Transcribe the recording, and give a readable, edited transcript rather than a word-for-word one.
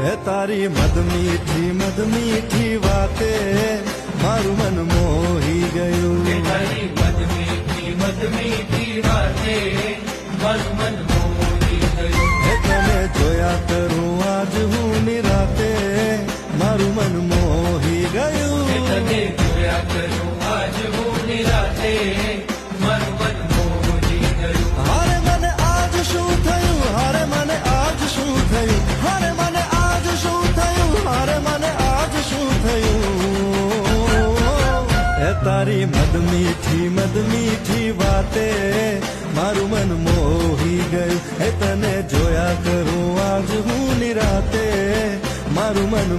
હે તારી મદ મીઠી વાતે મારું મન મોહી ગયું. તારી મદ મીઠી વાતે મારું મન મોહી ગયું. હે તને જોયા કરું આજ હું નિરાતે મારું મન મોહી ગયું. તને જોયા કરું આજ હું નિરાતે મારું મન મોહી ગયું. હારે મને આજ શું થયું, હારે મને આજ શું થયું, હારે મને આજ શું થયું, હારે મને આજ શું થયું. હે તારી મદ મીઠી વાતે મારું મન મોહી ગયું. હે તને જોયા કરું આજ હું નિરાતે મારું મન